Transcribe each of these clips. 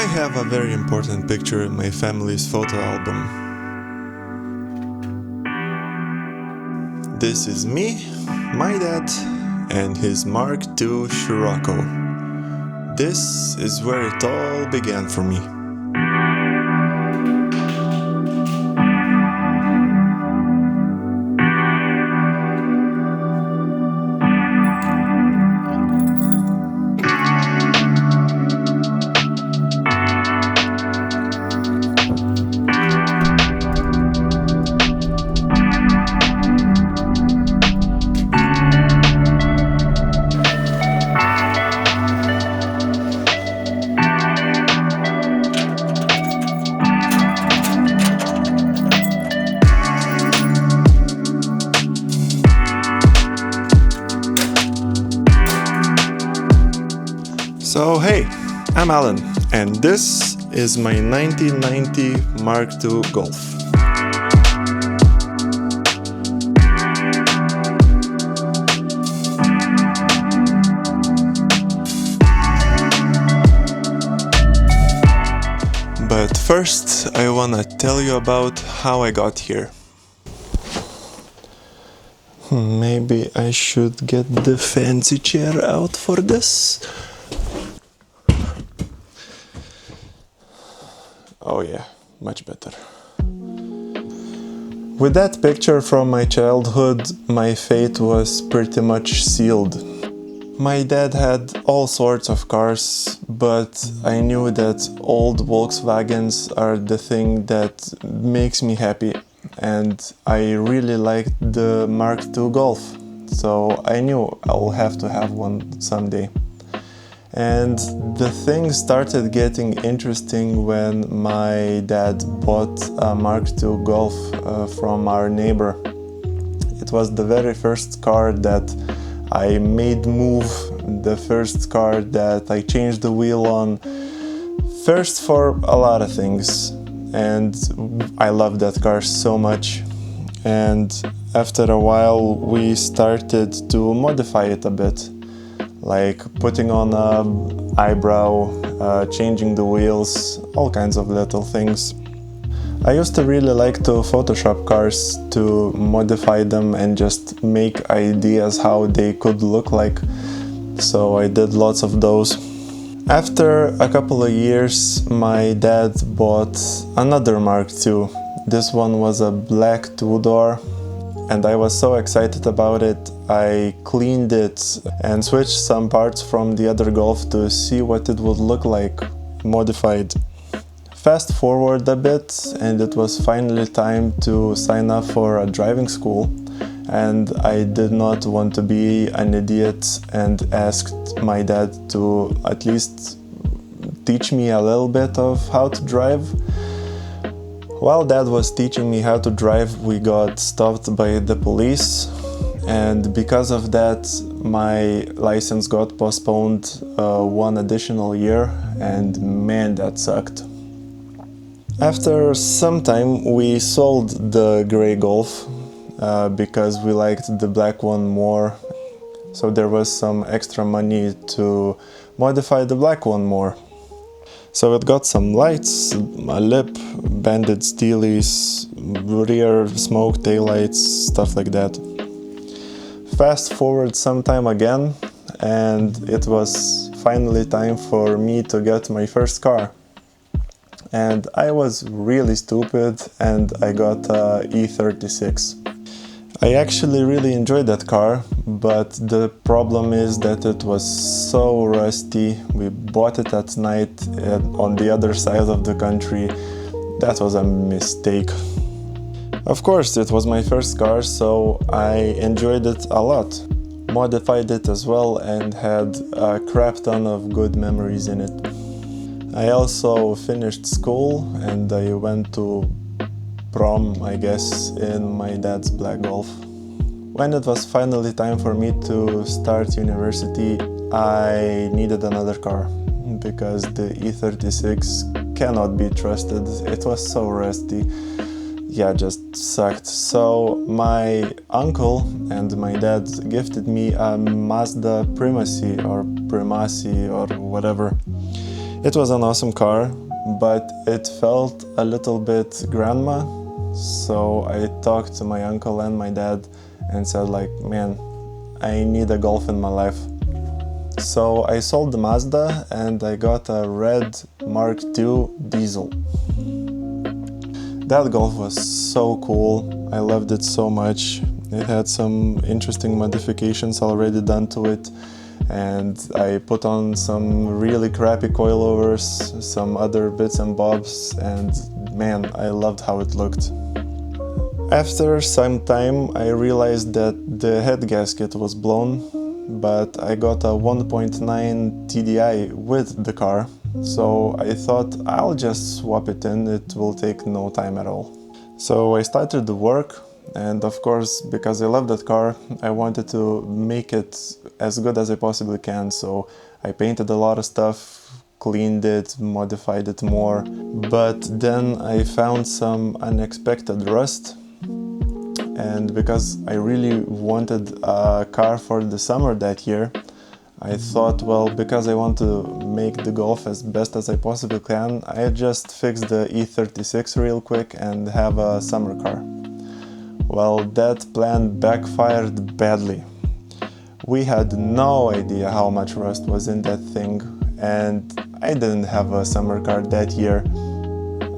I have a very important picture in my family's photo album. This is me, my dad, and his Mk2 Scirocco. This is where it all began for me. So hey, I'm Alan, and this is my 1990 Mk2 Golf. But first, I wanna tell you about how I got here. Maybe I should get the fancy chair out for this. Oh yeah, much better. With that picture from my childhood, my fate was pretty much sealed. My dad had all sorts of cars, but I knew that old Volkswagens are the thing that makes me happy, and I really liked the Mk2 Golf, so I knew I'll have to have one someday. And the thing started getting interesting when my dad bought a Mk2 Golf from our neighbor. It was the very first car that I made move, the first car that I changed the wheel on, first for a lot of things. And I loved that car so much. And after a while we started to modify it a bit. Like putting on an eyebrow, changing the wheels, all kinds of little things. I used to really like to Photoshop cars, to modify them and just make ideas how they could look like. So I did lots of those. After a couple of years, my dad bought another Mk2. This one was a black two-door. And I was so excited about it, I cleaned it and switched some parts from the other Golf to see what it would look like modified. Fast forward a bit, and it was finally time to sign up for a driving school. And I did not want to be an idiot and asked my dad to at least teach me a little bit of how to drive. While Dad was teaching me how to drive, we got stopped by the police, and because of that my license got postponed one additional year, and man, that sucked. After some time we sold the grey Golf because we liked the black one more, so there was some extra money to modify the black one more. So it got some lights, a lip, banded steelies, rear smoke taillights, stuff like that. Fast forward some time again, and it was finally time for me to get my first car. And I was really stupid and I got a E36. I actually really enjoyed that car, but the problem is that it was so rusty. We bought it at night on the other side of the country. That was a mistake. Of course, it was my first car, so I enjoyed it a lot. Modified it as well and had a crap ton of good memories in it. I also finished school and I went to prom, I guess, in my dad's black Golf. When it was finally time for me to start university, I needed another car because the E36 cannot be trusted. It was so rusty. Yeah, just sucked. So my uncle and my dad gifted me a Mazda Primacy or whatever. It was an awesome car, but it felt a little bit grandma, so I talked to my uncle and my dad and said like, man, I need a Golf in my life. So I sold the Mazda and I got a red Mk2 diesel. That Golf was so cool, I loved it so much. It had some interesting modifications already done to it, and I put on some really crappy coilovers, some other bits and bobs, and man, I loved how it looked. After some time I realized that the head gasket was blown, but I got a 1.9 TDI with the car, so I thought I'll just swap it in, it will take no time at all. So I started the work, and of course, because I love that car, I wanted to make it as good as I possibly can, so I painted a lot of stuff, cleaned it, modified it more, but then I found some unexpected rust. And because I really wanted a car for the summer that year, I thought, well, because I want to make the Golf as best as I possibly can, I just fix the E36 real quick and have a summer car. Well, that plan backfired badly. We had no idea how much rust was in that thing, and I didn't have a summer car that year.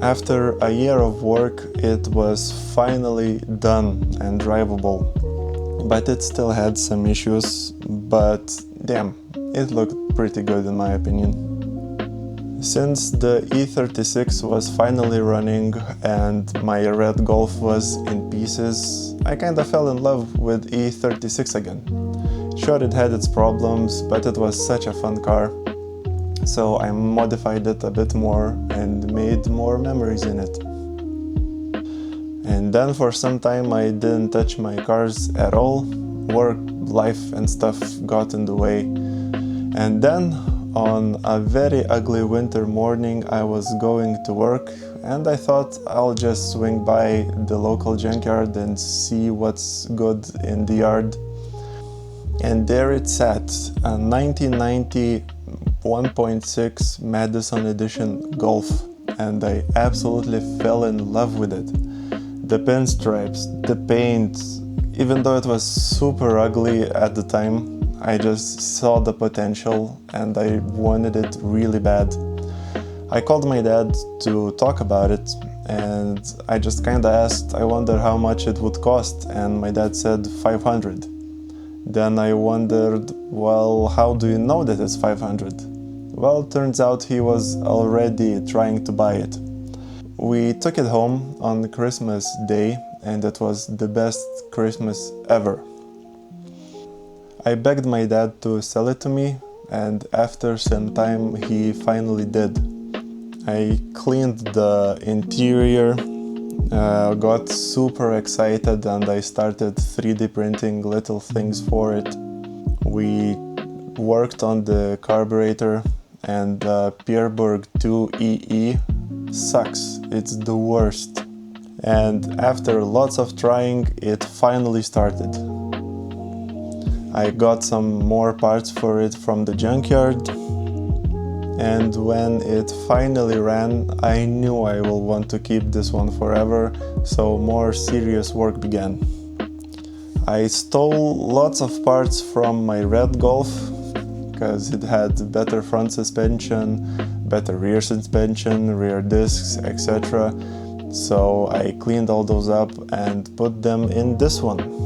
After a year of work, it was finally done and drivable, but it still had some issues, but damn, it looked pretty good in my opinion. Since the E36 was finally running and my red Golf was in pieces, I kinda fell in love with E36 again. Sure, it had its problems, but it was such a fun car. So I modified it a bit more and made more memories in it. And then for some time I didn't touch my cars at all. Work, life and stuff got in the way. And then on a very ugly winter morning I was going to work and I thought I'll just swing by the local junkyard and see what's good in the yard. And there it sat, a 1990 1.6 Madison edition Golf, and I absolutely fell in love with it. The pinstripes, the paint, even though it was super ugly at the time, I just saw the potential and I wanted it really bad. I called my dad to talk about it and I just kinda asked, I wonder how much it would cost, and my dad said 500. Then I wondered, well, how do you know that it's 500? Well, turns out he was already trying to buy it. We took it home on Christmas Day and it was the best Christmas ever. I begged my dad to sell it to me, and after some time he finally did. I cleaned the interior, got super excited, and I started 3D printing little things for it. We worked on the carburetor, and Pierburg 2EE sucks, it's the worst. And after lots of trying, it finally started. I got some more parts for it from the junkyard, and when it finally ran, I knew I will want to keep this one forever, so more serious work began. I stole lots of parts from my red Golf, because it had better front suspension, better rear suspension, rear discs, etc. So I cleaned all those up and put them in this one.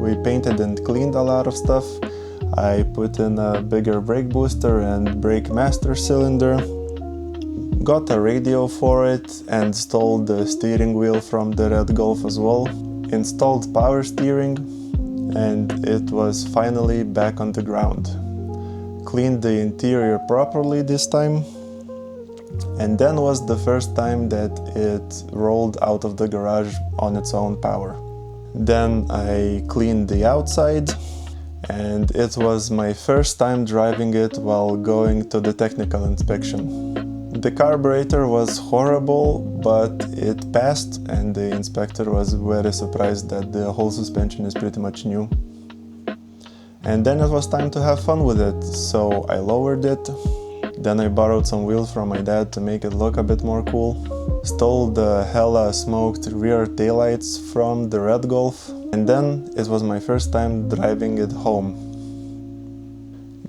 We painted and cleaned a lot of stuff. I put in a bigger brake booster and brake master cylinder, got a radio for it, and installed the steering wheel from the red Golf as well, installed power steering, and it was finally back on the ground. Cleaned the interior properly this time, and then was the first time that it rolled out of the garage on its own power. Then I cleaned the outside, and it was my first time driving it while going to the technical inspection. The carburetor was horrible, but it passed, and the inspector was very surprised that the whole suspension is pretty much new. And then it was time to have fun with it, so I lowered it, Then I borrowed some wheels from my dad to make it look a bit more cool. Stole the hella smoked rear taillights from the red Golf. And then it was my first time driving it home.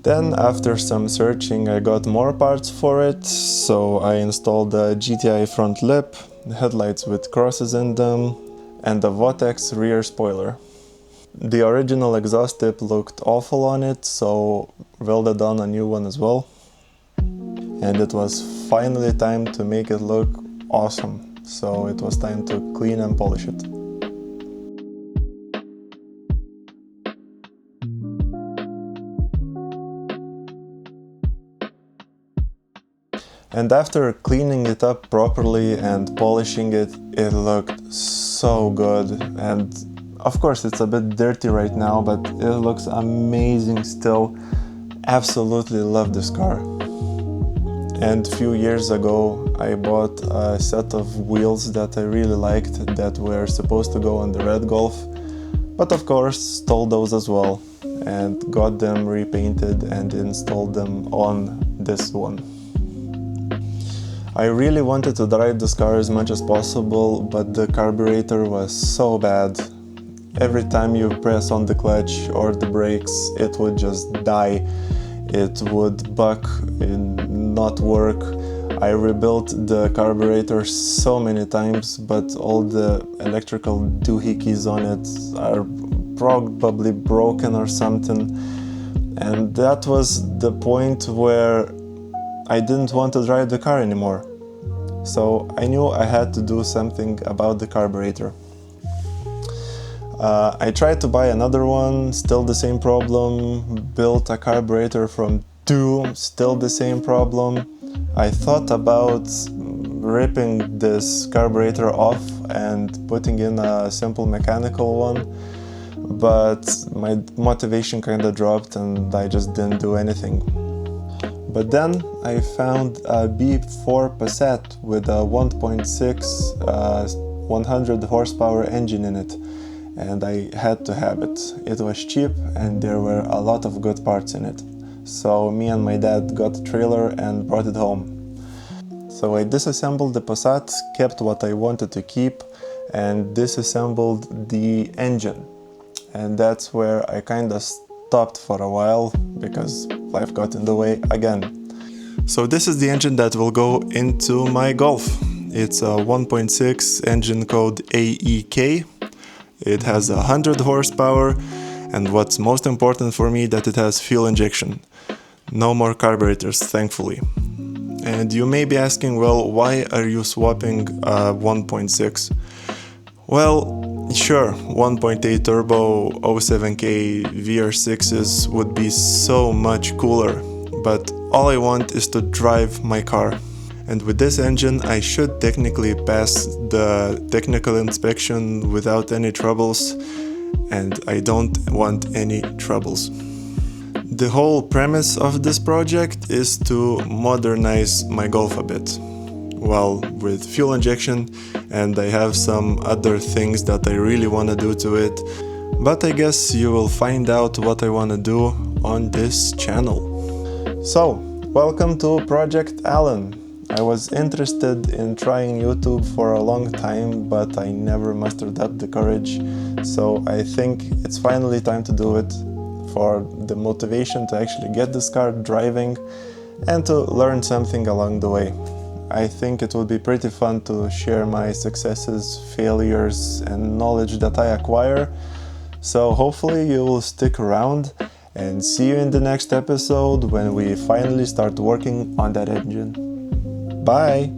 Then after some searching I got more parts for it, so I installed the GTI front lip, headlights with crosses in them, and the Vortex rear spoiler. The original exhaust tip looked awful on it, so welded on a new one as well. And it was finally time to make it look awesome, so it was time to clean and polish it. And after cleaning it up properly and polishing it, it looked so good. And of course it's a bit dirty right now, but it looks amazing still. Absolutely love this car. And a few years ago I bought a set of wheels that I really liked that were supposed to go on the red Golf, but of course stole those as well and got them repainted and installed them on this one. I really wanted to drive this car as much as possible, but the carburetor was so bad. Every time you press on the clutch or the brakes, it would just die. It would buck and not work. I rebuilt the carburetor so many times, but all the electrical doohickeys on it are probably broken or something. And that was the point where I didn't want to drive the car anymore. So I knew I had to do something about the carburetor. I tried to buy another one, still the same problem. Built a carburetor from 2, still the same problem. I thought about ripping this carburetor off and putting in a simple mechanical one, but my motivation kinda dropped and I just didn't do anything. But then I found a B4 Passat with a 1.6 100 horsepower engine in it, and I had to have it. It was cheap and there were a lot of good parts in it. So me and my dad got a trailer and brought it home. So I disassembled the Passat, kept what I wanted to keep, and disassembled the engine. And that's where I kinda stopped for a while because life got in the way again. So this is the engine that will go into my Golf. It's a 1.6 engine code AEK. It has 100 horsepower, and what's most important for me, that it has fuel injection. No more carburetors, thankfully. And you may be asking, well, why are you swapping a 1.6? Well, sure, 1.8 turbo 07K VR6s would be so much cooler, but all I want is to drive my car. And with this engine I should technically pass the technical inspection without any troubles, and I don't want any troubles. The whole premise of this project is to modernize my Golf a bit. Well, with fuel injection, and I have some other things that I really want to do to it, but I guess you will find out what I want to do on this channel. So, welcome to ProjectAlan. I was interested in trying YouTube for a long time, but I never mustered up the courage, so I think it's finally time to do it, for the motivation to actually get this car driving and to learn something along the way. I think it would be pretty fun to share my successes, failures, and knowledge that I acquire. So hopefully you will stick around, and see you in the next episode when we finally start working on that engine. Bye!